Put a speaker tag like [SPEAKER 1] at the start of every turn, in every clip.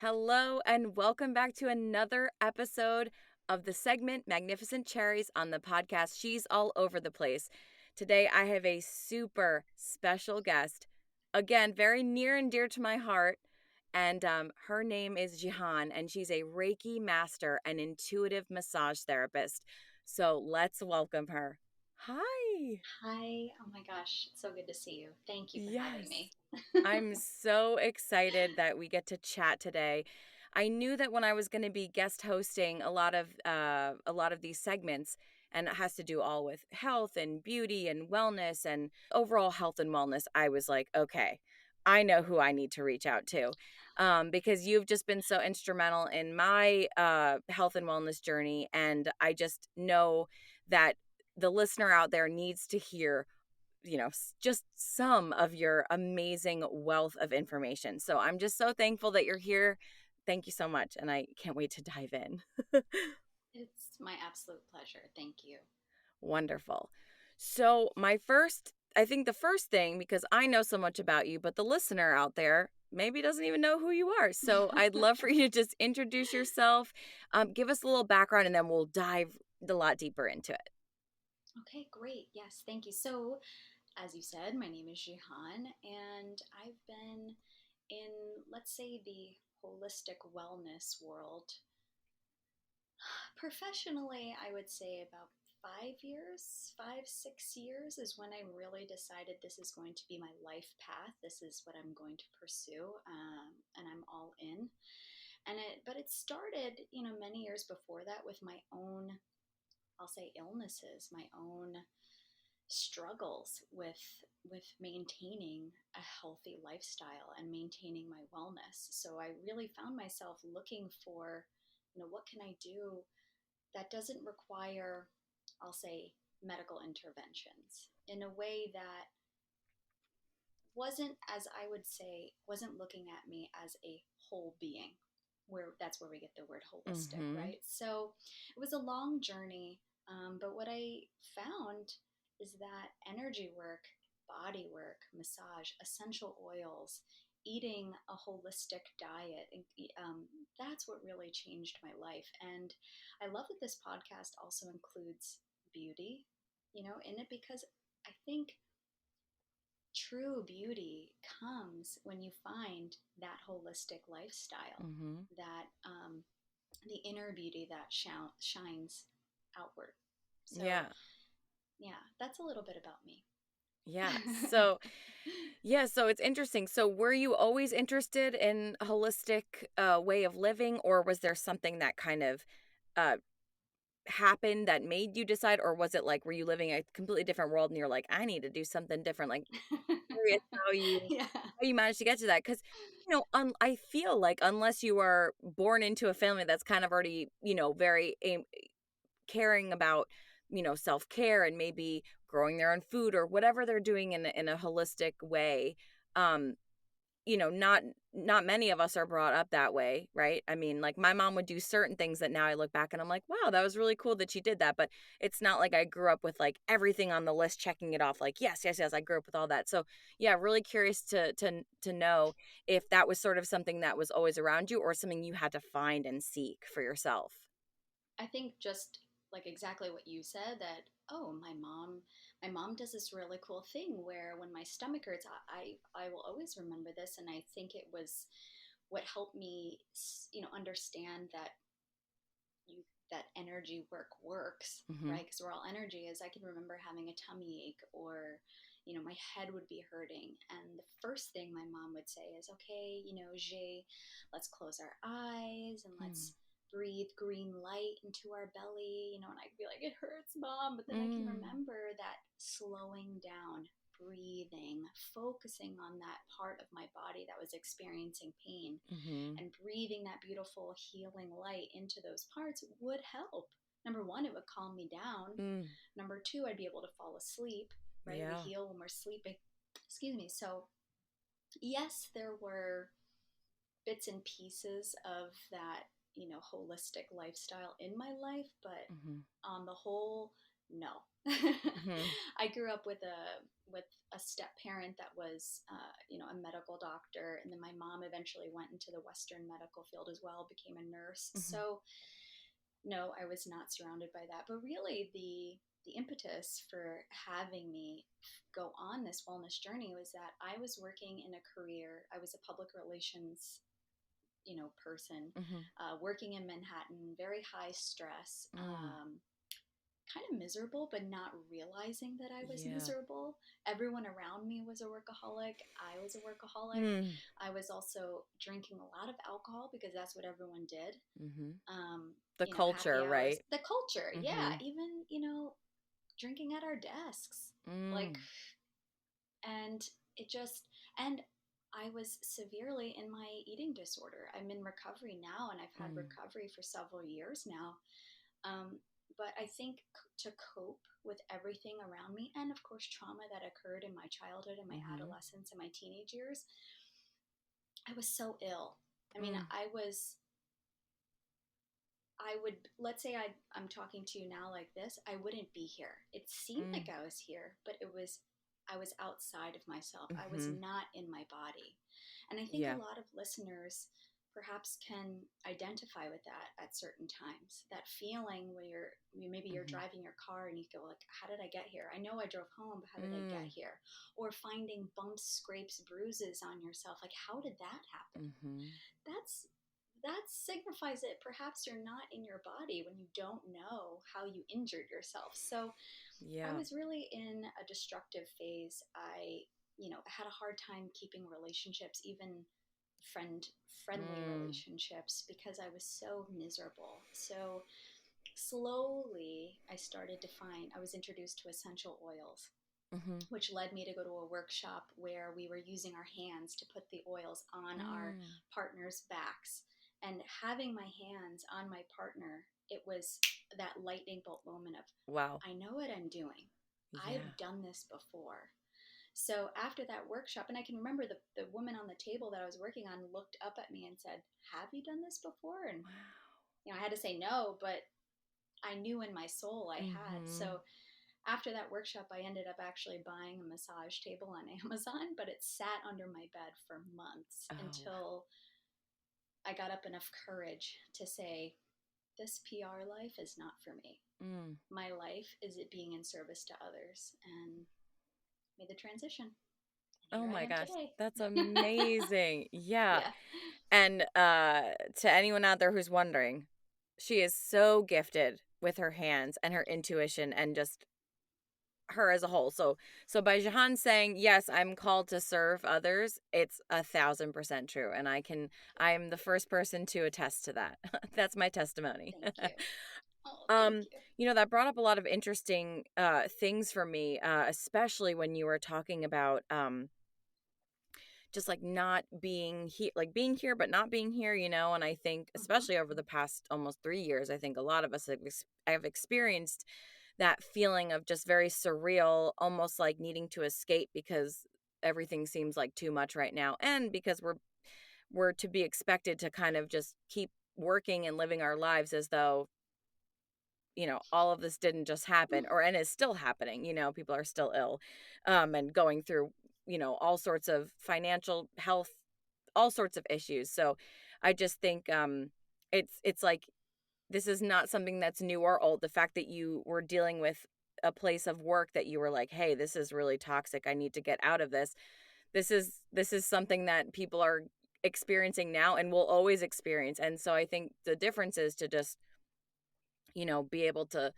[SPEAKER 1] Hello, and welcome back to another episode of the segment Magnificent Cherries on the podcast She's All Over the Place. Today, I have a super special guest, again, very near and dear to my heart. And her name is Jihan, and she's a Reiki master and intuitive massage therapist. So let's welcome her. Hi.
[SPEAKER 2] Hi. Oh my gosh. It's so good to see you. Thank you for having
[SPEAKER 1] Yes.
[SPEAKER 2] me.
[SPEAKER 1] I'm so excited that we get to chat today. I knew that when I was going to be guest hosting a lot of these segments, and it has to do all with health and beauty and wellness and overall health and wellness, I was like, okay, I know who I need to reach out to, because you've just been so instrumental in my health and wellness journey, and I just know that the listener out there needs to hear just some of your amazing wealth of information. So I'm just so thankful that you're here. Thank you so much. And I can't wait to dive in.
[SPEAKER 2] It's my absolute pleasure. Thank you.
[SPEAKER 1] Wonderful. So, I think the first thing, because I know so much about you, but the listener out there maybe doesn't even know who you are. So, I'd love for you to just introduce yourself, give us a little background, and then we'll dive a lot deeper into it.
[SPEAKER 2] Okay, great. Yes, thank you. So, as you said, my name is Jihan, and I've been in, let's say, the holistic wellness world professionally, I would say about 5 years, 5, 6 years is when I really decided this is going to be my life path. This is what I'm going to pursue, and I'm all in. But it started, many years before that with my own, I'll say, illnesses, my own struggles with maintaining a healthy lifestyle and maintaining my wellness. So I really found myself looking for, what can I do that doesn't require, I'll say, medical interventions in a way that wasn't, as I would say, wasn't looking at me as a whole being, where that's where we get the word holistic,
[SPEAKER 1] Mm-hmm.
[SPEAKER 2] right? So it was a long journey, but what I found is that energy work, body work, massage, essential oils, eating a holistic diet, that's what really changed my life. And I love that this podcast also includes beauty, in it, because I think true beauty comes when you find that holistic lifestyle,
[SPEAKER 1] Mm-hmm.
[SPEAKER 2] that the inner beauty that shines outward. So,
[SPEAKER 1] Yeah.
[SPEAKER 2] yeah, that's a little bit about me.
[SPEAKER 1] Yeah. So it's interesting. So were you always interested in a holistic way of living, or was there something that kind of uh happened that made you decide, or was it like were you living a completely different world and you're like, I need to do something different? Like curious
[SPEAKER 2] Yeah.
[SPEAKER 1] how you managed to get to that, cuz I feel like unless you are born into a family that's kind of already, very caring about, self-care and maybe growing their own food or whatever they're doing in a holistic way. Um, not many of us are brought up that way, right? I mean, like my mom would do certain things that now I look back and I'm like, wow, that was really cool that she did that. But it's not like I grew up with like everything on the list, checking it off, like, yes, yes, yes, I grew up with all that. So yeah, really curious to know if that was sort of something that was always around you or something you had to find and seek for yourself.
[SPEAKER 2] I think just like exactly what you said, that oh, my mom does this really cool thing where when my stomach hurts, I will always remember this, and I think it was what helped me, understand that you that energy work works,
[SPEAKER 1] Mm-hmm.
[SPEAKER 2] right? Because we're all energy. Is I can remember having a tummy ache, or my head would be hurting, and the first thing my mom would say is, okay, Jay, let's close our eyes and let's breathe green light into our belly, and I'd be like, it hurts, mom, but then I can
[SPEAKER 1] Mm-hmm.
[SPEAKER 2] remember that slowing down, breathing, focusing on that part of my body that was experiencing pain,
[SPEAKER 1] Mm-hmm.
[SPEAKER 2] and breathing that beautiful healing light into those parts would help. Number one, it would calm me down.
[SPEAKER 1] Mm.
[SPEAKER 2] Number two, I'd be able to fall asleep, right? We
[SPEAKER 1] Yeah.
[SPEAKER 2] heal when we're sleeping. Excuse me. So, yes, there were bits and pieces of that, holistic lifestyle in my life, but
[SPEAKER 1] Mm-hmm.
[SPEAKER 2] on the whole, no.
[SPEAKER 1] Mhm.
[SPEAKER 2] I grew up with a step parent that was, a medical doctor, and then my mom eventually went into the Western medical field as well, became a nurse.
[SPEAKER 1] Mhm.
[SPEAKER 2] So no, I was not surrounded by that. But really, the impetus for having me go on this wellness journey was that I was working in a career. I was a public relations, person,
[SPEAKER 1] Mhm.
[SPEAKER 2] working in Manhattan, very high stress.
[SPEAKER 1] Mm.
[SPEAKER 2] Kind of miserable, but not realizing that I was
[SPEAKER 1] Yeah.
[SPEAKER 2] miserable. Everyone around me was a workaholic. I was a workaholic.
[SPEAKER 1] Mm.
[SPEAKER 2] I was also drinking a lot of alcohol because that's what everyone did.
[SPEAKER 1] Mhm.
[SPEAKER 2] Um,
[SPEAKER 1] The
[SPEAKER 2] Happy
[SPEAKER 1] culture,
[SPEAKER 2] hours,
[SPEAKER 1] right?
[SPEAKER 2] the culture, yeah,
[SPEAKER 1] Mhm.
[SPEAKER 2] even, drinking at our desks. Like,
[SPEAKER 1] Mm.
[SPEAKER 2] and it just, and I was severely in my eating disorder. I'm in recovery now, and I've had
[SPEAKER 1] Mm.
[SPEAKER 2] recovery for several years now. Um, but I think to cope with everything around me, and of course, trauma that occurred in my childhood and my
[SPEAKER 1] Mhm.
[SPEAKER 2] adolescence and my teenage years, I was so ill. I mean,
[SPEAKER 1] Mm.
[SPEAKER 2] I would, let's say I'm talking to you now like this, I wouldn't be here. It seemed like
[SPEAKER 1] Mm.
[SPEAKER 2] I was here, but I was outside of myself. I was
[SPEAKER 1] Mhm.
[SPEAKER 2] not in my body. And I think a
[SPEAKER 1] Yeah.
[SPEAKER 2] lot of listeners perhaps can identify with that at certain times. That feeling when maybe you're
[SPEAKER 1] Mhm.
[SPEAKER 2] driving your car and you feel like, how did I get here? I know I drove home, but how did I get
[SPEAKER 1] Mm.
[SPEAKER 2] here? Or finding bumps, scrapes, bruises on yourself. Like, how did that happen?
[SPEAKER 1] Mhm.
[SPEAKER 2] That's that signifies that perhaps you're not in your body when you don't know how you injured yourself. So I
[SPEAKER 1] Yeah.
[SPEAKER 2] was really in a destructive phase. I, had a hard time keeping relationships, even friendly
[SPEAKER 1] Mm.
[SPEAKER 2] relationships, because I was so miserable. So slowly I was introduced to essential oils,
[SPEAKER 1] Mhm.
[SPEAKER 2] which led me to go to a workshop where we were using our hands to put the oils on our
[SPEAKER 1] Mm.
[SPEAKER 2] partners' backs. And having my hands on my partner, it was that lightning bolt moment of,
[SPEAKER 1] Wow.
[SPEAKER 2] I know what I'm doing.
[SPEAKER 1] Yeah.
[SPEAKER 2] I've done this before. So after that workshop, and I can remember the woman on the table that I was working on looked up at me and said, have you done this before? And,
[SPEAKER 1] Wow.
[SPEAKER 2] I had to say no, but I knew in my soul I had.
[SPEAKER 1] Mhm.
[SPEAKER 2] So after that workshop, I ended up actually buying a massage table on Amazon, but it sat under my bed for months
[SPEAKER 1] Oh.
[SPEAKER 2] until I got up enough courage to say, this PR life is not for me.
[SPEAKER 1] Mm.
[SPEAKER 2] My life is it being in service to others, and made the transition. And
[SPEAKER 1] Oh
[SPEAKER 2] here I
[SPEAKER 1] my
[SPEAKER 2] am
[SPEAKER 1] gosh.
[SPEAKER 2] today.
[SPEAKER 1] That's amazing. Yeah.
[SPEAKER 2] Yeah.
[SPEAKER 1] And to anyone out there who's wondering, she is so gifted with her hands and her intuition and just her as a whole. So by Jahan saying, "Yes, I'm called to serve others," it's 1,000% true, and I am the first person to attest to that. That's my testimony.
[SPEAKER 2] Thank you. Oh, thank
[SPEAKER 1] um,
[SPEAKER 2] you.
[SPEAKER 1] that brought up a lot of interesting things for me, especially when you were talking about just like not being here, like being here but not being here, and I think
[SPEAKER 2] Uh-huh.
[SPEAKER 1] especially over the past almost 3 years, I think a lot of us have experienced that feeling of just very surreal, almost like needing to escape because everything seems like too much right now, and because we're to be expected to kind of just keep working and living our lives as though all of this didn't just happen, and is still happening. People are still ill, and going through all sorts of financial health, all sorts of issues. So I just think it's like this is not something that's new or old. The fact that you were dealing with a place of work that you were like, hey, this is really toxic, I need to get out of this. This is something that people are experiencing now and will always experience. And so I think the difference is to just be able to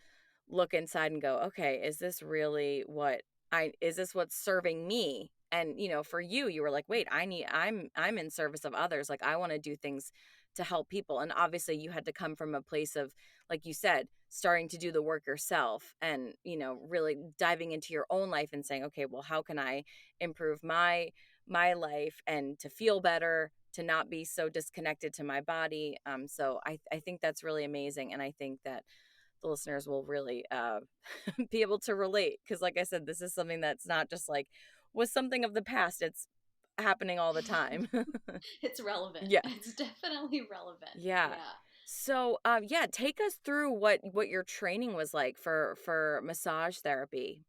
[SPEAKER 1] look inside and go, okay, is this really is this what's serving me? And for you, you were like, wait, I'm in service of others. Like, I want to do things to help people. And obviously you had to come from a place of, like you said, starting to do the work yourself and, really diving into your own life and saying, okay, well, how can I improve my life and to feel better, to not be so disconnected to my body. So I think that's really amazing. And I think that the listeners will really be able to relate. Because like I said, this is something that's not just like was something of the past. It's happening all the time.
[SPEAKER 2] It's relevant.
[SPEAKER 1] Yeah.
[SPEAKER 2] It's definitely relevant.
[SPEAKER 1] Yeah.
[SPEAKER 2] Yeah.
[SPEAKER 1] So, yeah, take us through what your training was like for massage therapy.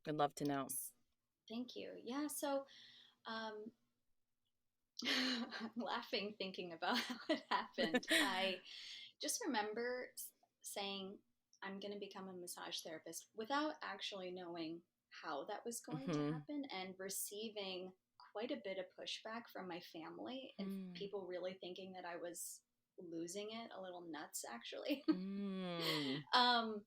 [SPEAKER 1] I'd love to know.
[SPEAKER 2] Thank you. Yeah, so um, I'm laughing thinking about how it happened. I just remember saying, I'm going to become a massage therapist without actually knowing how that was going to
[SPEAKER 1] Mhm.
[SPEAKER 2] happen and receiving quite a bit of pushback from my family and
[SPEAKER 1] Mm.
[SPEAKER 2] people really thinking that I was losing it, a little nuts actually.
[SPEAKER 1] Mm.
[SPEAKER 2] um,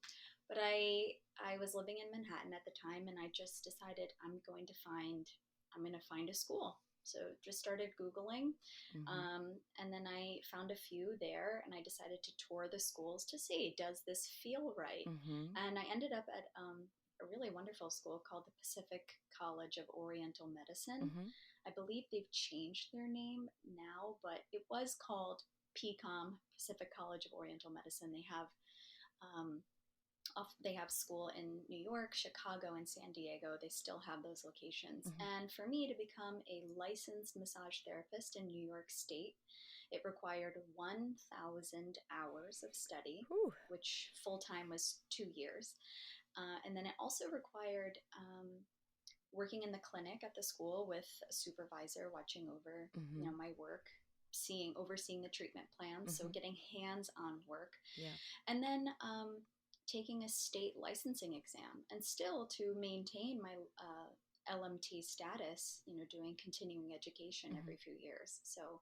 [SPEAKER 2] but I was living in Manhattan at the time, and I just decided I'm going to find a school. So just started Googling,
[SPEAKER 1] Mhm.
[SPEAKER 2] and then I found a few there, and I decided to tour the schools to see, does this feel right?
[SPEAKER 1] Mhm.
[SPEAKER 2] And I ended up at a really wonderful school called the Pacific College of Oriental Medicine.
[SPEAKER 1] Mhm.
[SPEAKER 2] I believe they've changed their name now, but it was called PCOM, Pacific College of Oriental Medicine. Um, they have school in New York, Chicago, and San Diego. They still have those locations.
[SPEAKER 1] Mhm.
[SPEAKER 2] And for me to become a licensed massage therapist in New York State, it required 1,000 hours of study,
[SPEAKER 1] Whew.
[SPEAKER 2] which full time was 2 years. And then it also required working in the clinic at the school with a supervisor watching over,
[SPEAKER 1] Mhm.
[SPEAKER 2] my work, overseeing the treatment plans, so
[SPEAKER 1] Mhm.
[SPEAKER 2] getting hands-on work,
[SPEAKER 1] Yeah.
[SPEAKER 2] and then taking a state licensing exam, and still to maintain my LMT status, doing continuing education
[SPEAKER 1] Mhm.
[SPEAKER 2] every few years. So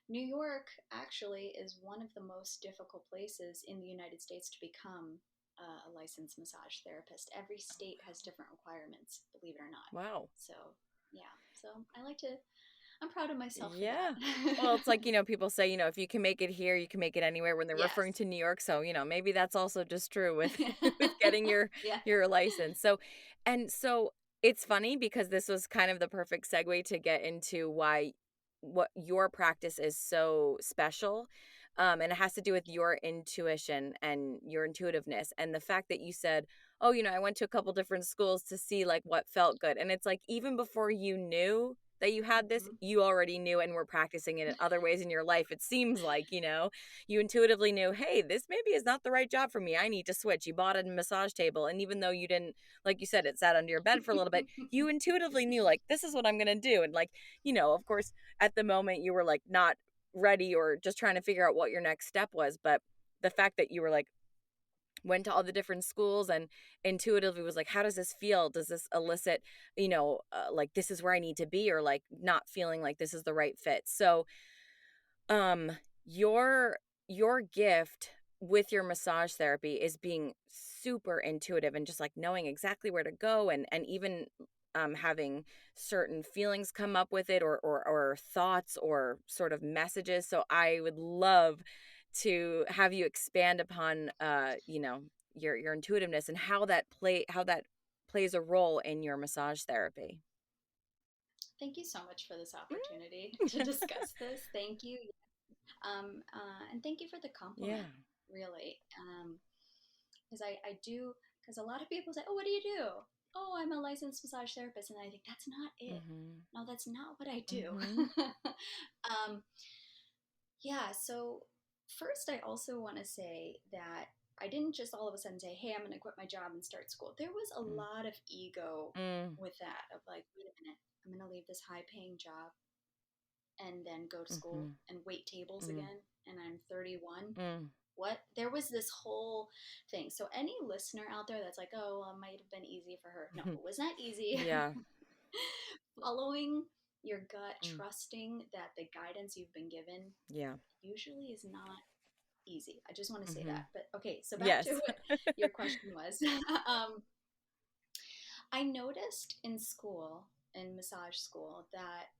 [SPEAKER 2] New York actually is one of the most difficult places in the United States to become a licensed massage therapist. Every state has different requirements, believe it or not.
[SPEAKER 1] Wow.
[SPEAKER 2] So, yeah. So, I'm proud of myself for
[SPEAKER 1] Yeah. Well, it's
[SPEAKER 2] that.
[SPEAKER 1] like, people say, if you can make it here, you can make it anywhere when they're referring
[SPEAKER 2] Yes.
[SPEAKER 1] to New York. So, maybe that's also just true with with getting your
[SPEAKER 2] Yeah.
[SPEAKER 1] your license. So it's funny because this was kind of the perfect segue to get into why what your practice is so special. And it has to do with your intuition and your intuitiveness and the fact that you said, "Oh, I went to a couple different schools to see like what felt good." And it's like even before you knew that you had this,
[SPEAKER 2] Mm-hmm.
[SPEAKER 1] you already knew and were practicing it in other ways in your life. It seems like, you intuitively knew, hey, this maybe is not the right job for me. I need to switch. You bought a massage table. And even though you didn't, like you said, it sat under your bed for a little bit, you intuitively knew, like, this is what I'm going to do. And, like, of course, at the moment you were like not ready or just trying to figure out what your next step was. But the fact that you were like, went to all the different schools and intuitively was like, how does this feel? Does this elicit, like this is where I need to be, or like not feeling like this is the right fit? So um your your gift with your massage therapy is being super intuitive and just like knowing exactly where to go, and even having certain feelings come up with it, or thoughts or sort of messages. So I would love to have you expand upon your intuitiveness and how that plays a role in your massage therapy.
[SPEAKER 2] Thank you so much for this
[SPEAKER 1] Mm.
[SPEAKER 2] opportunity to discuss this. Thank you. And thank you for the
[SPEAKER 1] Yeah.
[SPEAKER 2] compliment, really. Because I do, because a lot of people say, oh, what do you do? Oh, I'm a licensed massage therapist. And I think that's not it.
[SPEAKER 1] Mhm.
[SPEAKER 2] No, that's not what I do.
[SPEAKER 1] Mhm.
[SPEAKER 2] um, yeah, so first, I also want to say that I didn't just all of a sudden say, hey, I'm going to quit my job and start school. There was a
[SPEAKER 1] Mm.
[SPEAKER 2] lot of ego
[SPEAKER 1] Mm.
[SPEAKER 2] with that, of like, wait a minute, I'm going to leave this high paying job and then go to school
[SPEAKER 1] Mhm.
[SPEAKER 2] and wait tables
[SPEAKER 1] Mm.
[SPEAKER 2] again. And I'm 31.
[SPEAKER 1] Mm.
[SPEAKER 2] What? There was this whole thing. So, any listener out there that's like, oh, well, it might have been easy for her. No, it was not easy.
[SPEAKER 1] Yeah.
[SPEAKER 2] Following your gut,
[SPEAKER 1] Mm.
[SPEAKER 2] trusting that the guidance you've been given
[SPEAKER 1] Yeah.
[SPEAKER 2] usually is not easy. I just want to say
[SPEAKER 1] Mhm.
[SPEAKER 2] that. But okay, so back to
[SPEAKER 1] Yes.
[SPEAKER 2] what your question was. I noticed in school, in massage school, that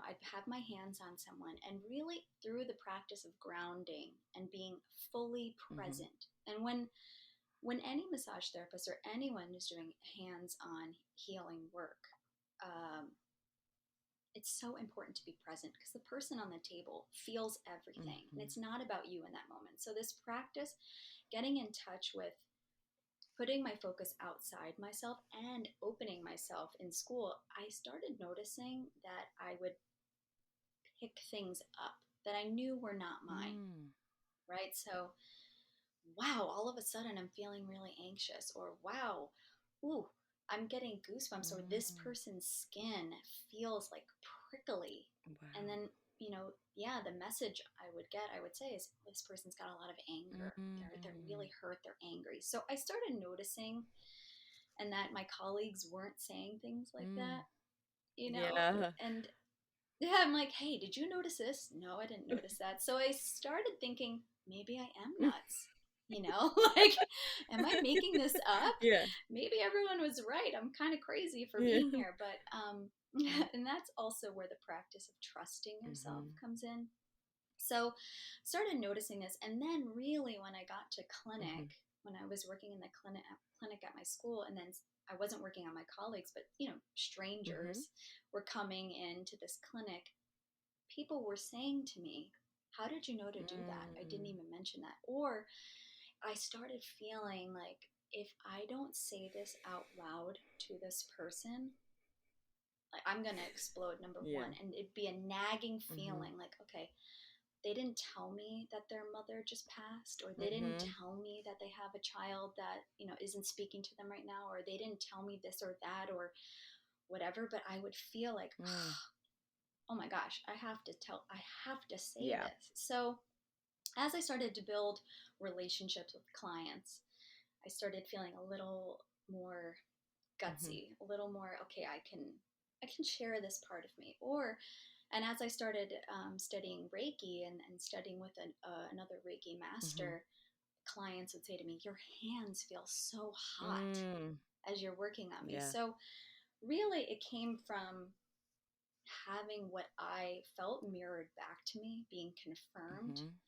[SPEAKER 2] I'd have my hands on someone, and really through the practice of grounding and being fully
[SPEAKER 1] Mhm.
[SPEAKER 2] present. And when any massage therapist or anyone who's doing hands-on healing work, um, it's so important to be present because the person on the table feels everything, and
[SPEAKER 1] Mhm.
[SPEAKER 2] it's not about you in that moment. So this practice, getting in touch with putting my focus outside myself and opening myself in school, I started noticing that I would pick things up. that I knew were not mine,
[SPEAKER 1] Mm.
[SPEAKER 2] right? So, wow, all of a sudden I'm feeling really anxious, or wow, ooh, I'm getting goosebumps, or this
[SPEAKER 1] Mm.
[SPEAKER 2] person's skin feels like prickly. And
[SPEAKER 1] Wow.
[SPEAKER 2] then, yeah, the message I would get, I would say, is this person's got a lot of anger. They're really
[SPEAKER 1] Mm.
[SPEAKER 2] hurt, they're angry. So I started noticing, and that my colleagues weren't saying things like
[SPEAKER 1] Mm.
[SPEAKER 2] that,
[SPEAKER 1] Yeah.
[SPEAKER 2] and yeah, I'm like, hey, did you notice this? No, I didn't notice that. So I started thinking, maybe I am nuts. Like, am I making this up?
[SPEAKER 1] Yeah.
[SPEAKER 2] Maybe everyone was right. I'm kind of crazy for
[SPEAKER 1] Yeah.
[SPEAKER 2] being here. But,
[SPEAKER 1] Mm.
[SPEAKER 2] and that's also where the practice of trusting yourself
[SPEAKER 1] Mhm.
[SPEAKER 2] comes in. So started noticing this. And then really when I got to clinic,
[SPEAKER 1] Mhm.
[SPEAKER 2] when I was working in the clinic at my school, and then I wasn't working on my colleagues, but
[SPEAKER 1] Mhm.
[SPEAKER 2] strangers were coming into this clinic, people were saying to me, how did you know to do that? I didn't
[SPEAKER 1] Mm.
[SPEAKER 2] even mention that. Or I started feeling like, if I don't say this out loud to this person, like, I'm going to explode, number
[SPEAKER 1] Yeah.
[SPEAKER 2] one. And it'd be a nagging
[SPEAKER 1] Mhm.
[SPEAKER 2] feeling like, okay, they didn't tell me that their mother just passed, or they didn't
[SPEAKER 1] Mhm.
[SPEAKER 2] tell me that they have a child that, isn't speaking to them right now, or they didn't tell me this or that or whatever. But I would feel like,
[SPEAKER 1] Mm.
[SPEAKER 2] oh my gosh, I have to say
[SPEAKER 1] Yeah.
[SPEAKER 2] this. So as I started to build relationships with clients, I started feeling a little more
[SPEAKER 1] Mhm.
[SPEAKER 2] gutsy, a little more, okay, I can share this part of me. Or, and as I started studying Reiki, and studying with another Reiki
[SPEAKER 1] Mhm.
[SPEAKER 2] master, clients would say to me, your hands feel so hot
[SPEAKER 1] Mm.
[SPEAKER 2] as you're working on me.
[SPEAKER 1] Yeah.
[SPEAKER 2] So really it came from having what I felt mirrored back to me, being confirmed,
[SPEAKER 1] Mhm.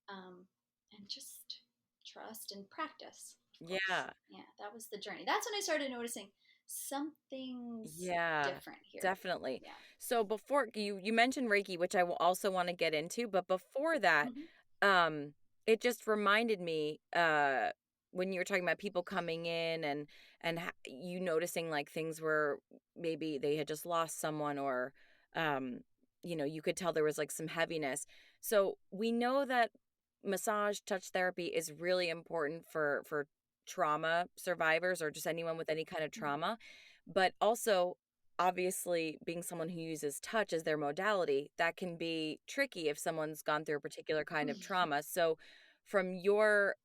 [SPEAKER 2] um, and just trust and practice, of course.
[SPEAKER 1] Yeah.
[SPEAKER 2] Yeah, that was the journey. That's when I started noticing something's
[SPEAKER 1] Yeah,
[SPEAKER 2] different here.
[SPEAKER 1] definitely.
[SPEAKER 2] Yeah.
[SPEAKER 1] So before you mentioned Reiki, which I will also want to get into, but before that,
[SPEAKER 2] Hmm.
[SPEAKER 1] um, it just reminded me when you were talking about people coming in and you noticing like things were maybe they had just lost someone or um, you could tell there was like some heaviness. So we know that massage touch therapy is really important for trauma survivors or just anyone with any kind of
[SPEAKER 2] Hmm.
[SPEAKER 1] trauma. But also, obviously, being someone who uses touch as their modality, that can be tricky if someone's gone through a particular kind of trauma. So, from your,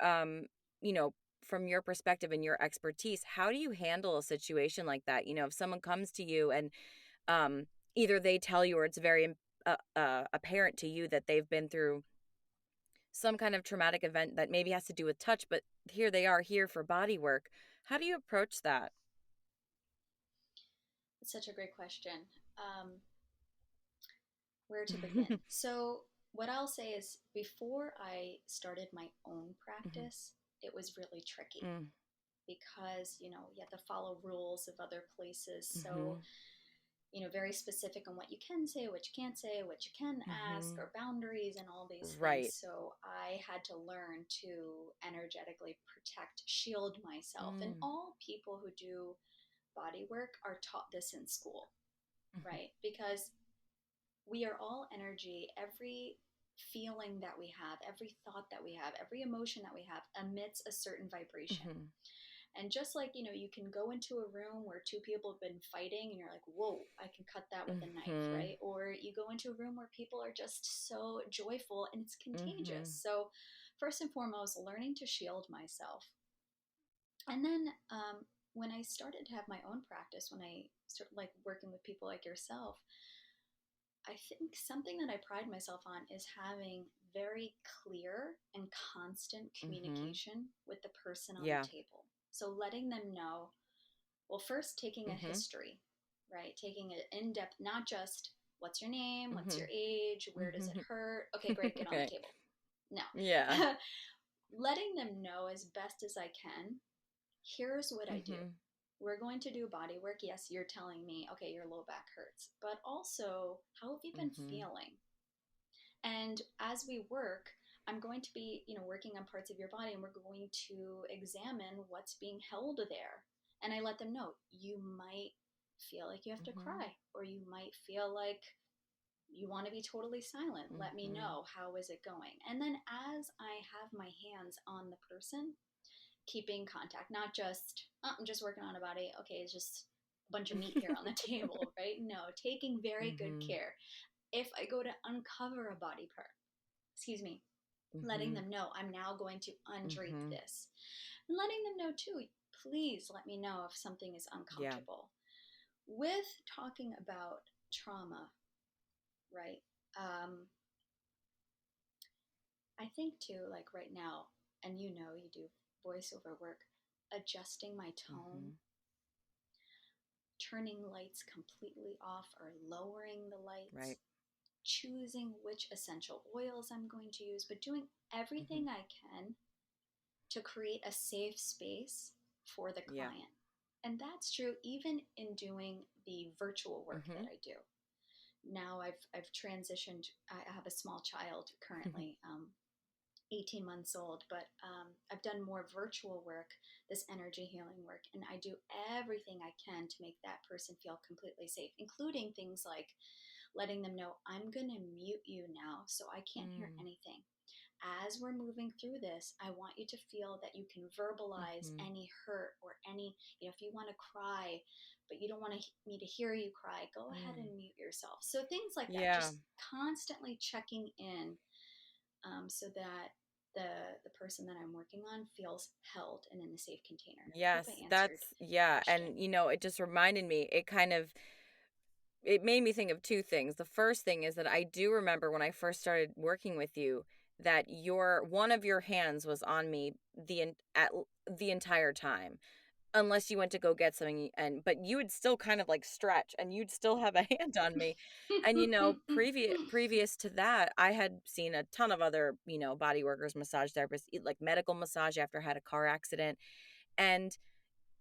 [SPEAKER 1] you know, from your perspective and your expertise, how do you handle a situation like that? If someone comes to you and um, either they tell you or it's very apparent to you that they've been through some kind of traumatic event that maybe has to do with touch, but here they are here for body work. How do you approach that?
[SPEAKER 2] It's such a great question. Um, where to begin? So, what I'll say is, before I started my own
[SPEAKER 1] Mhm.
[SPEAKER 2] practice, it was really tricky
[SPEAKER 1] Mm.
[SPEAKER 2] because, you have to follow rules of other places. So,
[SPEAKER 1] Mhm.
[SPEAKER 2] very specific on what you can say, what you can't say, what you can ask,
[SPEAKER 1] Mhm.
[SPEAKER 2] or boundaries and all these things.
[SPEAKER 1] Right.
[SPEAKER 2] So I had to learn to energetically protect, shield myself. And
[SPEAKER 1] Mm.
[SPEAKER 2] all people who do body work are taught this in school,
[SPEAKER 1] Mhm.
[SPEAKER 2] right? Because we are all energy. Every feeling that we have, every thought that we have, every emotion that we have emits a certain vibration.
[SPEAKER 1] Mhm.
[SPEAKER 2] And just like, you can go into a room where two people have been fighting and you're like, whoa, I can cut that with a knife,
[SPEAKER 1] Mhm.
[SPEAKER 2] right? Or you go into a room where people are just so joyful and it's contagious.
[SPEAKER 1] Mhm.
[SPEAKER 2] So, first and foremost, learning to shield myself. And then when I started to have my own practice, when I started like working with people like yourself, I think something that I pride myself on is having very clear and constant
[SPEAKER 1] Mhm.
[SPEAKER 2] communication with the person on the
[SPEAKER 1] Yeah.
[SPEAKER 2] table. So letting them know, well, first taking a
[SPEAKER 1] Mhm.
[SPEAKER 2] history, right? Taking it in depth, not just what's your name, what's your
[SPEAKER 1] Mhm.
[SPEAKER 2] age, where does it
[SPEAKER 1] Mhm.
[SPEAKER 2] hurt? Okay, great, get on the
[SPEAKER 1] Okay.
[SPEAKER 2] table. No.
[SPEAKER 1] Yeah.
[SPEAKER 2] Letting them know as best as I can, here's what I do.
[SPEAKER 1] Mhm.
[SPEAKER 2] We're going to do body work. Yes, you're telling me, okay, your low back hurts, but also, how have you been
[SPEAKER 1] Mhm.
[SPEAKER 2] feeling? And as we work, I'm going to be, working on parts of your body, and we're going to examine what's being held there. And I let them know, you might feel like you have to
[SPEAKER 1] Mhm.
[SPEAKER 2] cry, or you might feel like You want to be totally silent. Let me
[SPEAKER 1] Mhm.
[SPEAKER 2] know. How is it going? And then as I have my hands on the person, keeping contact, not just, oh, I'm just working on a body. Okay, it's just a bunch of meat here on the table, right? No, taking very good
[SPEAKER 1] Mhm.
[SPEAKER 2] care. If I go to uncover a body part, excuse me, letting
[SPEAKER 1] Mhm.
[SPEAKER 2] them know I'm now going to undrape
[SPEAKER 1] Mhm.
[SPEAKER 2] this. And letting them know too, please let me know if something is
[SPEAKER 1] Yeah.
[SPEAKER 2] uncomfortable. With talking about trauma, right? Um, I think too, like right now, and you do voiceover work, adjusting my tone,
[SPEAKER 1] Mhm.
[SPEAKER 2] turning lights completely off or lowering the lights,
[SPEAKER 1] Right.
[SPEAKER 2] choosing which essential oils I'm going to use, but doing everything
[SPEAKER 1] Mhm.
[SPEAKER 2] I can to create a safe space for the
[SPEAKER 1] Yeah.
[SPEAKER 2] client. And that's true even in doing the virtual work that
[SPEAKER 1] Mhm.
[SPEAKER 2] I do. Now I've transitioned. I have a small child currently, 18 months old, but I've done more virtual work, this energy healing work, and I do everything I can to make that person feel completely safe, including things like letting them know I'm going to mute you now so I can't hear
[SPEAKER 1] Mm.
[SPEAKER 2] anything. As we're moving through this, I want you to feel that you can verbalize
[SPEAKER 1] Mhm.
[SPEAKER 2] any hurt or any, if you want to cry, but you don't want me to hear you cry, go ahead
[SPEAKER 1] Mm.
[SPEAKER 2] and mute yourself. So things like that,
[SPEAKER 1] Yeah.
[SPEAKER 2] just constantly checking in, so that the person that I'm working on feels held and in a safe container. I hope
[SPEAKER 1] Yes,
[SPEAKER 2] I answered
[SPEAKER 1] that's
[SPEAKER 2] the
[SPEAKER 1] yeah,
[SPEAKER 2] question.
[SPEAKER 1] and it just reminded me, it made me think of two things. The first thing is that I do remember when I first started working with you that your one of your hands was on me the entire time. Unless you went to go get something, but you would still kind of like stretch and you'd still have a hand on me. And previous to that, I had seen a ton of other, body workers, massage therapists, like medical massage after I had a car accident. And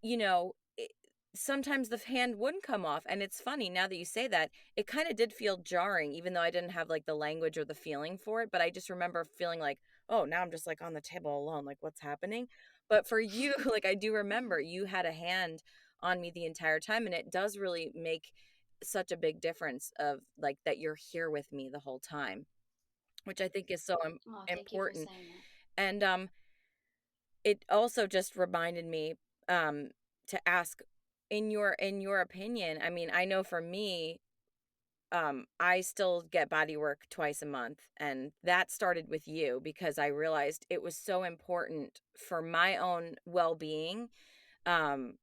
[SPEAKER 1] you know, it, sometimes the hand wouldn't come off. And it's funny now that you say that, it kind of did feel jarring, even though I didn't have like the language or the feeling for it. But I just remember feeling like, oh, now I'm just like on the table alone. Like, what's happening? But for you, like, I do remember you had a hand on me the entire time. And it does really make such a big difference of like that you're here with me the whole time, which I think is so
[SPEAKER 2] Oh, thank you for
[SPEAKER 1] important.
[SPEAKER 2] saying that.
[SPEAKER 1] And it also just reminded me, um, to ask, in your opinion, I mean, I know for me, I still get body work twice a month, and that started with you because I realized it was so important for my own well-being, um,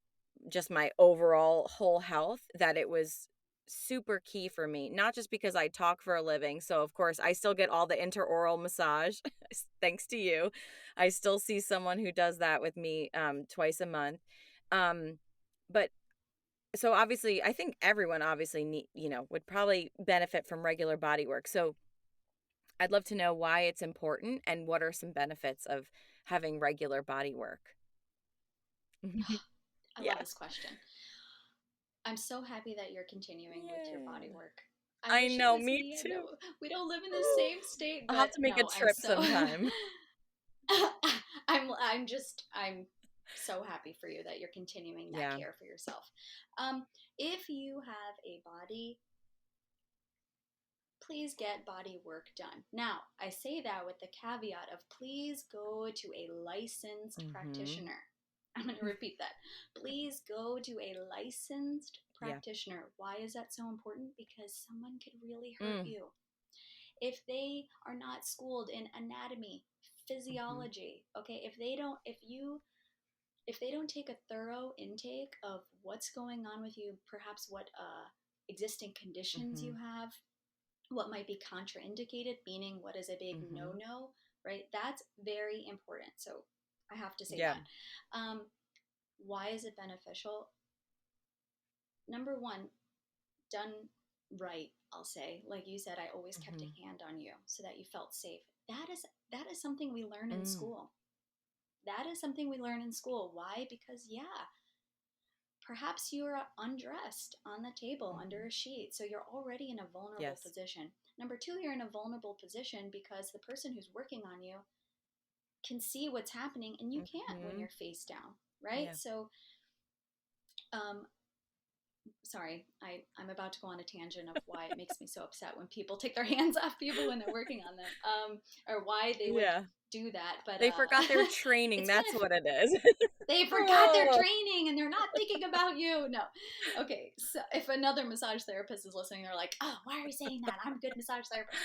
[SPEAKER 1] just my overall whole health, that it was super key for me, not just because I talk for a living. So of course I still get all the interoral massage thanks to you. I still see someone who does that with me twice a month. Um but so obviously I think everyone obviously would probably benefit from regular body work. So I'd love to know why it's important and what are some benefits of having regular body work.
[SPEAKER 2] I
[SPEAKER 1] Yeah.
[SPEAKER 2] love this question. I'm so happy that you're continuing with your body
[SPEAKER 1] Yay.
[SPEAKER 2] work. I
[SPEAKER 1] I
[SPEAKER 2] wish it
[SPEAKER 1] know,
[SPEAKER 2] was
[SPEAKER 1] me
[SPEAKER 2] me. I
[SPEAKER 1] too.
[SPEAKER 2] know we don't live in the same state,
[SPEAKER 1] I'll
[SPEAKER 2] but
[SPEAKER 1] have to make a
[SPEAKER 2] no, I'm
[SPEAKER 1] trip
[SPEAKER 2] so
[SPEAKER 1] sometime.
[SPEAKER 2] I'm so happy for you that you're continuing that
[SPEAKER 1] Yeah.
[SPEAKER 2] care for yourself. Um, if you have a body, please get body work done. Now, I say that with the caveat of please go to a licensed
[SPEAKER 1] Mhm.
[SPEAKER 2] practitioner. I'm going to repeat that. Please go to a licensed
[SPEAKER 1] Yeah.
[SPEAKER 2] practitioner. Why is that so important? Because someone could really hurt
[SPEAKER 1] Mm.
[SPEAKER 2] you. If they are not schooled in anatomy,
[SPEAKER 1] Mhm.
[SPEAKER 2] physiology, okay, if they don't take a thorough intake of what's going on with you, perhaps what existing conditions you
[SPEAKER 1] Mhm.
[SPEAKER 2] have, what might be contraindicated, meaning what is a big no
[SPEAKER 1] Mhm.
[SPEAKER 2] no, right? That's very important. So I have to say
[SPEAKER 1] Yeah.
[SPEAKER 2] that. Why is it beneficial? Number one, done right, I'll say. Like you said, I always kept
[SPEAKER 1] Mhm.
[SPEAKER 2] a hand on you so that you felt safe. That is that is something we learn in
[SPEAKER 1] Mm.
[SPEAKER 2] school. That is something we learn in school. Why? Because yeah, perhaps you're undressed on the table under
[SPEAKER 1] Mhm.
[SPEAKER 2] a sheet, so you're already in a vulnerable
[SPEAKER 1] Yes.
[SPEAKER 2] position. Number two, you're in a vulnerable position because the person who's working on you can see what's happening and you can't when
[SPEAKER 1] Mhm.
[SPEAKER 2] you're face down, right?
[SPEAKER 1] Yeah.
[SPEAKER 2] So um, sorry, I'm about to go on a tangent of why it makes me so upset when people take their hands off people when they're working on them, or why they would
[SPEAKER 1] Yeah.
[SPEAKER 2] do that. But
[SPEAKER 1] They forgot their training,
[SPEAKER 2] it's kind
[SPEAKER 1] that's
[SPEAKER 2] of,
[SPEAKER 1] what it is.
[SPEAKER 2] they forgot their
[SPEAKER 1] Oh.
[SPEAKER 2] training and they're not thinking about you. No. Okay. So if another massage therapist is listening, they're like, oh, why are you saying that? I'm a good massage therapist.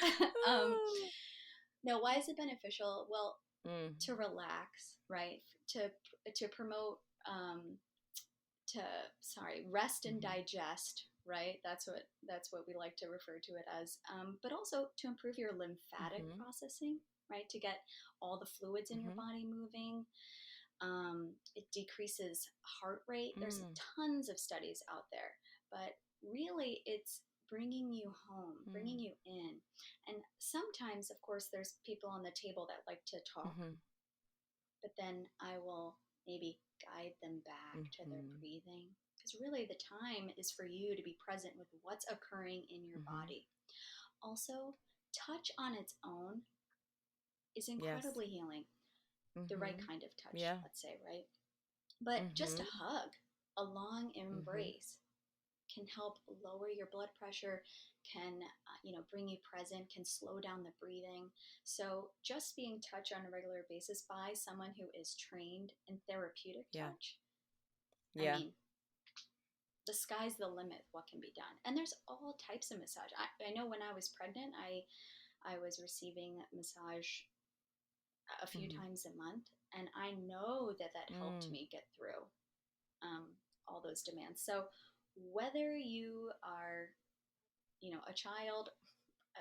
[SPEAKER 2] No, why is it beneficial? Well,
[SPEAKER 1] Mm.
[SPEAKER 2] to relax, right? To, to promote, um, to, sorry, rest and
[SPEAKER 1] Mhm.
[SPEAKER 2] digest, right? That's what we like to refer to it as. But also to improve your lymphatic
[SPEAKER 1] Mhm.
[SPEAKER 2] processing, right? To get all the fluids in your
[SPEAKER 1] Mhm.
[SPEAKER 2] body moving. It decreases heart rate. There's
[SPEAKER 1] Mm.
[SPEAKER 2] tons of studies out there, but really it's bringing you home, bringing
[SPEAKER 1] Mm.
[SPEAKER 2] you in. And sometimes, of course, there's people on the table that like to talk,
[SPEAKER 1] Mhm.
[SPEAKER 2] but then I will maybe guide them back to their
[SPEAKER 1] Mhm.
[SPEAKER 2] breathing. Because really, the time is for you to be present with what's occurring in your
[SPEAKER 1] Mhm.
[SPEAKER 2] body. Also, touch on its own is
[SPEAKER 1] Yes.
[SPEAKER 2] incredibly healing. The right
[SPEAKER 1] Mhm.
[SPEAKER 2] kind of touch,
[SPEAKER 1] Yeah.
[SPEAKER 2] let's say, right? But just a
[SPEAKER 1] Mhm.
[SPEAKER 2] hug, a long
[SPEAKER 1] Mhm.
[SPEAKER 2] embrace can help lower your blood pressure, can bring you present, can slow down the breathing. So just being touched on a regular basis by someone who is trained in therapeutic
[SPEAKER 1] Yeah.
[SPEAKER 2] touch, I
[SPEAKER 1] Yeah.
[SPEAKER 2] mean, the sky's the limit what can be done. And there's all types of massage. I know when I was pregnant, I was receiving massage a few
[SPEAKER 1] Mhm.
[SPEAKER 2] times a month, and I know that that helped
[SPEAKER 1] Mm.
[SPEAKER 2] me get through um, all those demands. So whether you are, a child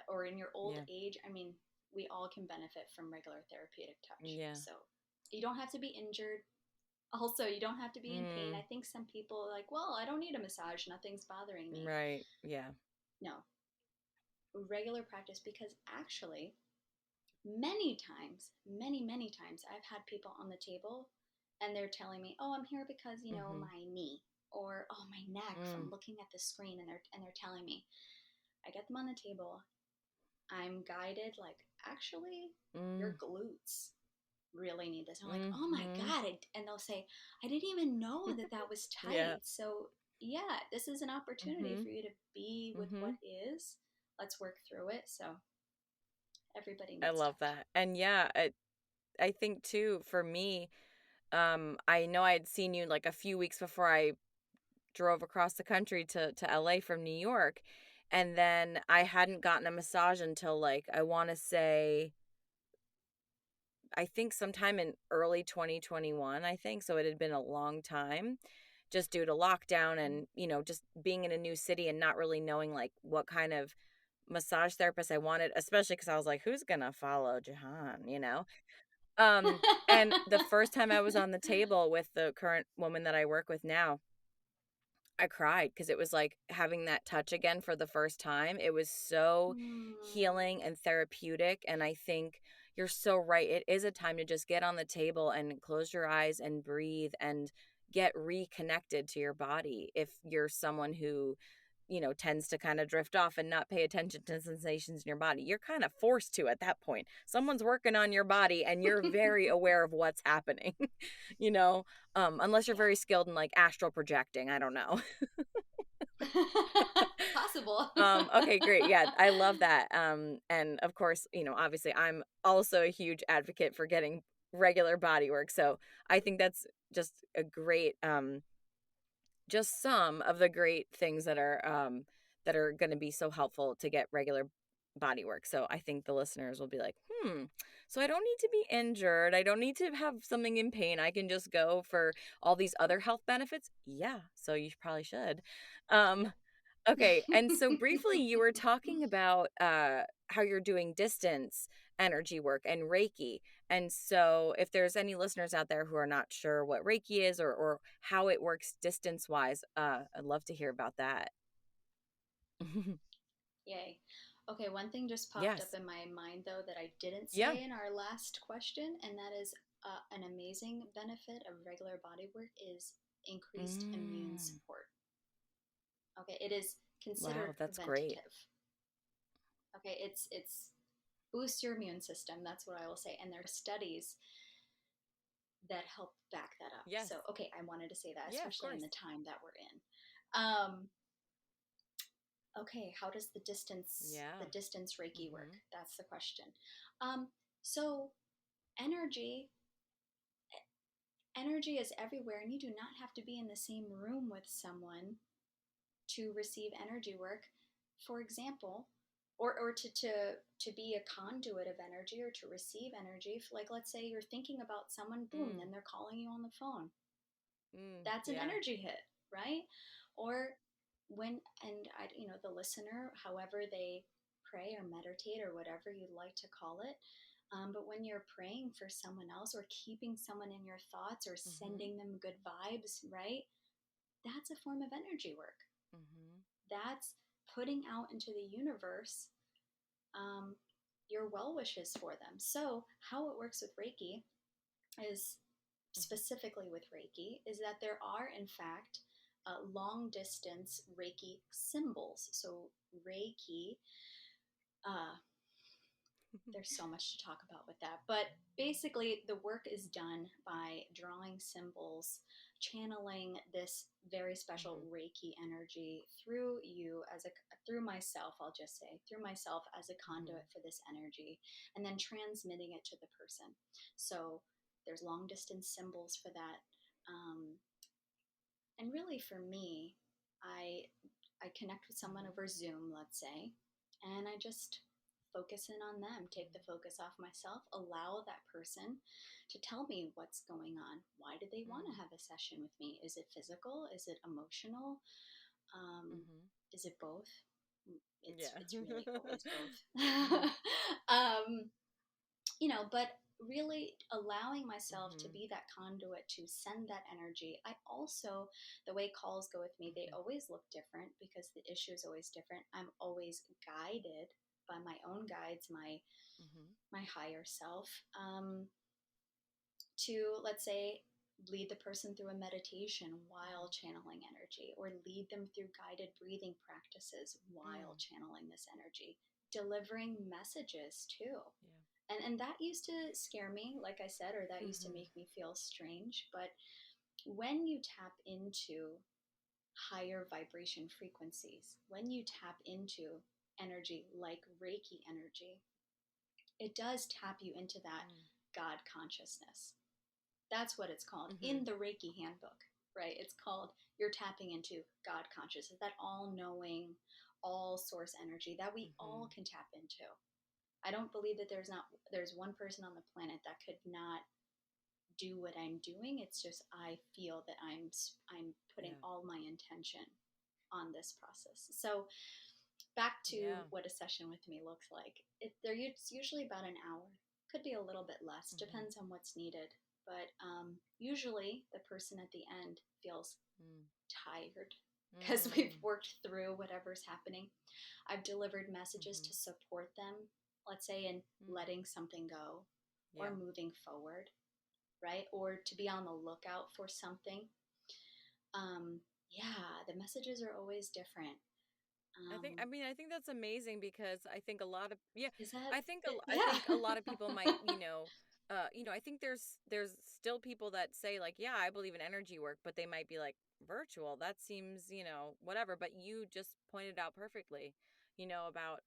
[SPEAKER 2] or in your old
[SPEAKER 1] Yeah.
[SPEAKER 2] age, I mean, we all can benefit from regular therapeutic touch.
[SPEAKER 1] Yeah.
[SPEAKER 2] So you don't have to be injured. Also, you don't have to be in pain. I
[SPEAKER 1] Mm.
[SPEAKER 2] think some people are like, well, I don't need a massage. Nothing's bothering me.
[SPEAKER 1] Right. Yeah.
[SPEAKER 2] No, regular practice, because actually, many times, many times, I've had people on the table and they're telling me, "Oh, I'm here because,
[SPEAKER 1] Mhm.
[SPEAKER 2] my knee or oh, my neck from
[SPEAKER 1] Mm.
[SPEAKER 2] looking at the screen," and they're telling me. I get them on the table. I'm guided like, "Actually, your
[SPEAKER 1] Mm.
[SPEAKER 2] glutes really need this." And I'm like, "Oh my
[SPEAKER 1] Mhm.
[SPEAKER 2] god." And they'll say, "I didn't even know that that was
[SPEAKER 1] Yeah.
[SPEAKER 2] tight." So, yeah, this is an opportunity
[SPEAKER 1] Mhm.
[SPEAKER 2] for you to be with what
[SPEAKER 1] Mhm.
[SPEAKER 2] is. Let's work through it. So, everybody
[SPEAKER 1] I
[SPEAKER 2] needs
[SPEAKER 1] love
[SPEAKER 2] touch.
[SPEAKER 1] that. And yeah, I think too for me, I know I had seen you like a few weeks before I drove across the country to LA from New York. And then I hadn't gotten a massage until like I want to say I think sometime in early 2021, I think. So it had been a long time just due to lockdown
[SPEAKER 2] Mm.
[SPEAKER 1] and, just being in a new city and not really knowing like what kind of massage therapist I wanted, especially because I was like, who's gonna follow Jahan? And the first time I was on the table with the current woman that I work with now, I cried because it was like having that touch again for the first time. It was so
[SPEAKER 2] Mm.
[SPEAKER 1] healing and therapeutic. And I think you're so right. It is a time to just get on the table and close your eyes and breathe and get reconnected to your body. If you're someone who, tends to kind of drift off and not pay attention to sensations in your body, you're kind of forced to at that point. Someone's working on your body and you're very aware of what's happening, you know? Unless you're very
[SPEAKER 2] Yeah.
[SPEAKER 1] skilled in like astral projecting. I don't know.
[SPEAKER 2] Possible.
[SPEAKER 1] Okay, great. Yeah, I love that. And of course, obviously I'm also a huge advocate for getting regular body work. So I think that's just a great just some of the great things that are going to be so helpful to get regular body work. So I think the listeners will be like, so I don't need to be injured. I don't need to have something in pain. I can just go for all these other health benefits. Yeah, so you probably should. Um, Okay, and so briefly you were talking about how you're doing distance energy work and Reiki. And so if there's any listeners out there who are not sure what Reiki is or how it works distance wise, I'd love to hear about that.
[SPEAKER 2] Yay. Okay, one thing just popped up
[SPEAKER 1] Yes.
[SPEAKER 2] in my mind though that I didn't
[SPEAKER 1] Yeah.
[SPEAKER 2] say in our last question, and that is an amazing benefit of regular body work is increased immune
[SPEAKER 1] Mm,
[SPEAKER 2] support. Okay, it is
[SPEAKER 1] wow,
[SPEAKER 2] considered
[SPEAKER 1] that's great.
[SPEAKER 2] preventative. Okay, it's boost your immune system. That's what I will say. And there are studies that help back that up.
[SPEAKER 1] Yes.
[SPEAKER 2] So, okay, I wanted to say that,
[SPEAKER 1] Yeah, of
[SPEAKER 2] especially in
[SPEAKER 1] course.
[SPEAKER 2] the time that we're in. Um, okay, how does the
[SPEAKER 1] Yeah.
[SPEAKER 2] distance Reiki work?
[SPEAKER 1] Mhm.
[SPEAKER 2] That's the question. Um, so energy energy is everywhere, and you do not have to be in the same room with someone to receive energy work. For example, or to be a conduit of energy or to receive energy. Like, let's say you're thinking about someone, boom,
[SPEAKER 1] Mm.
[SPEAKER 2] then they're calling you on the phone. That's an
[SPEAKER 1] Yeah.
[SPEAKER 2] energy hit, right? Or when, and I, the listener, however they pray or meditate or whatever you'd like to call it. But when you're praying for someone else or keeping someone in your thoughts or
[SPEAKER 1] Mhm.
[SPEAKER 2] sending them good vibes, right? That's a form of energy work.
[SPEAKER 1] Mhm.
[SPEAKER 2] That's putting out into the universe um, your well wishes for them. So, how it works with Reiki is
[SPEAKER 1] Mhm.
[SPEAKER 2] specifically with Reiki is that there are, in fact, long distance Reiki symbols. So, Reiki, uh, there's so much to talk about with that. But basically, the work is done by drawing symbols, channeling this very special
[SPEAKER 1] Mhm.
[SPEAKER 2] Reiki energy through you through myself, I'll just say, through myself as a conduit
[SPEAKER 1] Mhm.
[SPEAKER 2] for this energy, and then transmitting it to the person. So there's long distance symbols for that. And really for me, I I connect with someone
[SPEAKER 1] Mhm.
[SPEAKER 2] over Zoom, let's say, and I just focus in on them, take the focus off myself, allow that person to tell me what's going on. Why do they want to
[SPEAKER 1] Mm.
[SPEAKER 2] have a session with me? Is it physical? Is it emotional? Um,
[SPEAKER 1] Mhm.
[SPEAKER 2] is it both?
[SPEAKER 1] Yeah.
[SPEAKER 2] It's really always both.
[SPEAKER 1] Mhm.
[SPEAKER 2] um, but really allowing myself to
[SPEAKER 1] Mhm.
[SPEAKER 2] be that conduit to send that energy. I also, the way calls go with me, they
[SPEAKER 1] Mhm.
[SPEAKER 2] always look different because the issue is always different. I'm always guided by my own guides,
[SPEAKER 1] Mhm.
[SPEAKER 2] my higher self, to, let's say, lead the person through a meditation while
[SPEAKER 1] Mhm.
[SPEAKER 2] channeling energy, or lead them through guided breathing practices while
[SPEAKER 1] Mm.
[SPEAKER 2] channeling this energy, delivering messages too.
[SPEAKER 1] Yeah.
[SPEAKER 2] And that used to scare me, like I said, or that used to
[SPEAKER 1] Mhm.
[SPEAKER 2] make me feel strange. But when you tap into higher vibration frequencies, when you tap into energy like Reiki energy, it does tap you into that
[SPEAKER 1] Mm.
[SPEAKER 2] God consciousness. That's what it's called in
[SPEAKER 1] Mhm.
[SPEAKER 2] the Reiki handbook, right? It's called, you're tapping into God consciousness, that all knowing, all source energy that we all
[SPEAKER 1] Mhm.
[SPEAKER 2] can tap into. I don't believe that there's one person on the planet that could not do what I'm doing. It's just I feel that I'm putting
[SPEAKER 1] Yeah.
[SPEAKER 2] all my intention on this process. So back to
[SPEAKER 1] Yeah.
[SPEAKER 2] what a session with me looks like. It's usually about an hour. Could be a little bit less.
[SPEAKER 1] Mhm.
[SPEAKER 2] Depends on what's needed. But usually the person at the end feels
[SPEAKER 1] Mm.
[SPEAKER 2] tired because we've
[SPEAKER 1] Mm.
[SPEAKER 2] worked through whatever's happening. I've delivered messages to
[SPEAKER 1] Mhm.
[SPEAKER 2] support them, let's say, in
[SPEAKER 1] Mm.
[SPEAKER 2] letting something go or
[SPEAKER 1] Yeah.
[SPEAKER 2] moving forward, right? Or to be on the lookout for something. Yeah, the messages are always different.
[SPEAKER 1] I
[SPEAKER 2] Um,
[SPEAKER 1] mean, I think that's amazing because I think a lot of, yeah,
[SPEAKER 2] is that
[SPEAKER 1] I think
[SPEAKER 2] it?
[SPEAKER 1] I
[SPEAKER 2] Yeah.
[SPEAKER 1] think a lot of people might, I think there's still people that say like, yeah, I believe in energy work, but they might be like virtual. That seems, whatever, but you just pointed out perfectly, about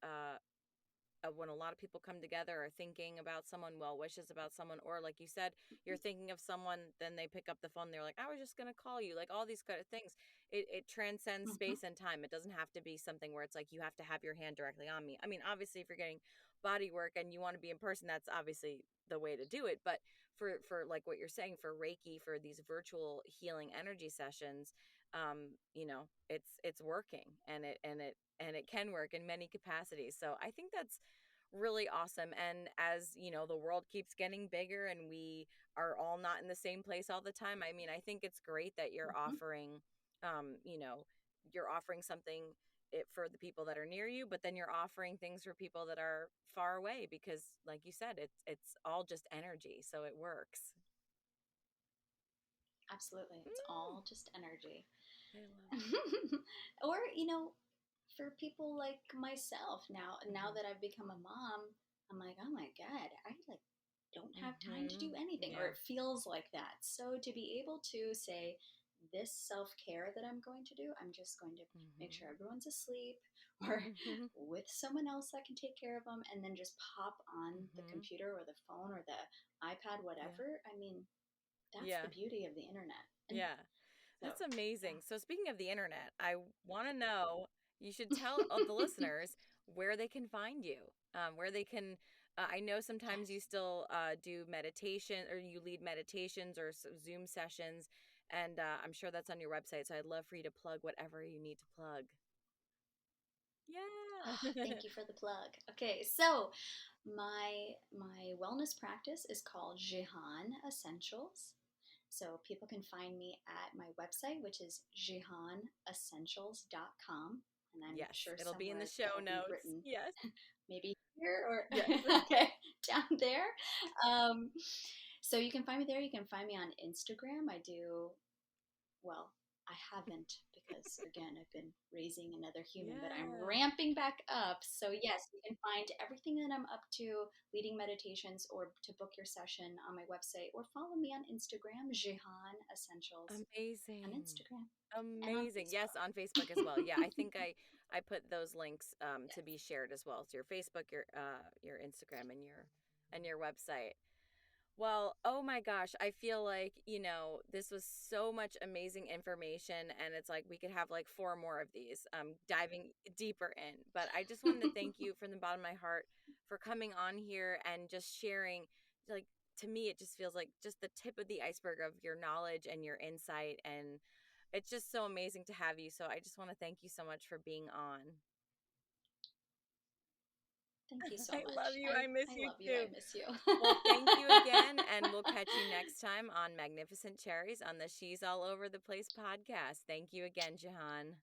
[SPEAKER 1] when a lot of people come together or thinking about someone, well wishes about someone, or like you said, you're thinking of someone, then they pick up the phone, they're like, I was just gonna call you, like all these kind of things. It transcends
[SPEAKER 2] Mm-hmm.
[SPEAKER 1] space and time. It doesn't have to be something where it's like you have to have your hand directly on me. I mean, obviously if you're getting body work and you want to be in person, that's obviously the way to do it. But for like what you're saying, for Reiki, for these virtual healing energy sessions, it's working, and it can work in many capacities. So I think that's really awesome. And as the world keeps getting bigger and we are all not in the same place all the time, I mean, I think it's great that you're
[SPEAKER 2] Mm-hmm.
[SPEAKER 1] offering, um, you know, you're offering something for the people that are near you, but then you're offering things for people that are far away because, like you said, it's all just energy, so it works.
[SPEAKER 2] Absolutely. It's
[SPEAKER 1] Mm,
[SPEAKER 2] all just energy.
[SPEAKER 1] I love it.
[SPEAKER 2] Or, for people like myself now
[SPEAKER 1] Hmm.
[SPEAKER 2] that I've become a mom, I'm like, oh my God, I like don't have time to do
[SPEAKER 1] Hmm.
[SPEAKER 2] anything, or
[SPEAKER 1] Yeah.
[SPEAKER 2] it feels like that. So to be able to say, this self care that I'm going to do, I'm just going to make sure
[SPEAKER 1] Mhm.
[SPEAKER 2] everyone's asleep or
[SPEAKER 1] Mhm.
[SPEAKER 2] with someone else that can take care of them, and then just pop on the
[SPEAKER 1] Mhm.
[SPEAKER 2] computer or the phone or the iPad,
[SPEAKER 1] Yeah.
[SPEAKER 2] whatever. I mean, that's the
[SPEAKER 1] Yeah.
[SPEAKER 2] beauty of the internet. And
[SPEAKER 1] Yeah.
[SPEAKER 2] so,
[SPEAKER 1] That's
[SPEAKER 2] yeah.
[SPEAKER 1] amazing. So speaking of the internet, I want to know, you should tell the listeners where they can find you, where they can. I know sometimes you
[SPEAKER 2] Yes.
[SPEAKER 1] still do meditation, or you lead meditations or Zoom sessions, and I'm sure that's on your website. So I'd love for you to plug whatever you need to plug. Yeah.
[SPEAKER 2] Thank you for the plug. Okay, so my wellness practice is called Jihan Essentials. So people can find me at my website, which is jihanessentials.com. And I'm
[SPEAKER 1] Yes,
[SPEAKER 2] sure
[SPEAKER 1] it'll be in the
[SPEAKER 2] somewhere
[SPEAKER 1] show
[SPEAKER 2] that'll be
[SPEAKER 1] notes.
[SPEAKER 2] written,
[SPEAKER 1] Yes.
[SPEAKER 2] maybe here or
[SPEAKER 1] Yes.
[SPEAKER 2] okay, down there. Um, so you can find me there. You can find me on Instagram. I do, well, I haven't because again, I've been raising another human, but I'm
[SPEAKER 1] Yeah.
[SPEAKER 2] ramping back up. So yes, you can find everything that I'm up to, leading meditations or to book your session on my website, or follow me on Instagram, Jihan Essentials on
[SPEAKER 1] Amazing.
[SPEAKER 2] Instagram and on
[SPEAKER 1] Amazing. Yes,
[SPEAKER 2] Facebook.
[SPEAKER 1] on Facebook as well. Yeah, I think I put those links to be
[SPEAKER 2] Yes.
[SPEAKER 1] shared as well. So your Facebook, your Instagram, and your website. Well, oh my gosh, I feel like, this was so much amazing information, and it's like we could have like four more of these diving deeper in. But I just wanted to thank you from the bottom of my heart for coming on here and just sharing, like, to me it just feels like just the tip of the iceberg of your knowledge and your insight, and it's just so amazing to have you. So I just want to thank you so much for being on.
[SPEAKER 2] Thank you so
[SPEAKER 1] I love
[SPEAKER 2] much.
[SPEAKER 1] you.
[SPEAKER 2] I,
[SPEAKER 1] I miss
[SPEAKER 2] I
[SPEAKER 1] you
[SPEAKER 2] love you. I
[SPEAKER 1] too.
[SPEAKER 2] miss you.
[SPEAKER 1] Well, thank you again, and we'll catch you next time on Magnificent Cherries on the She's All Over the Place podcast. Thank you again, Jahan.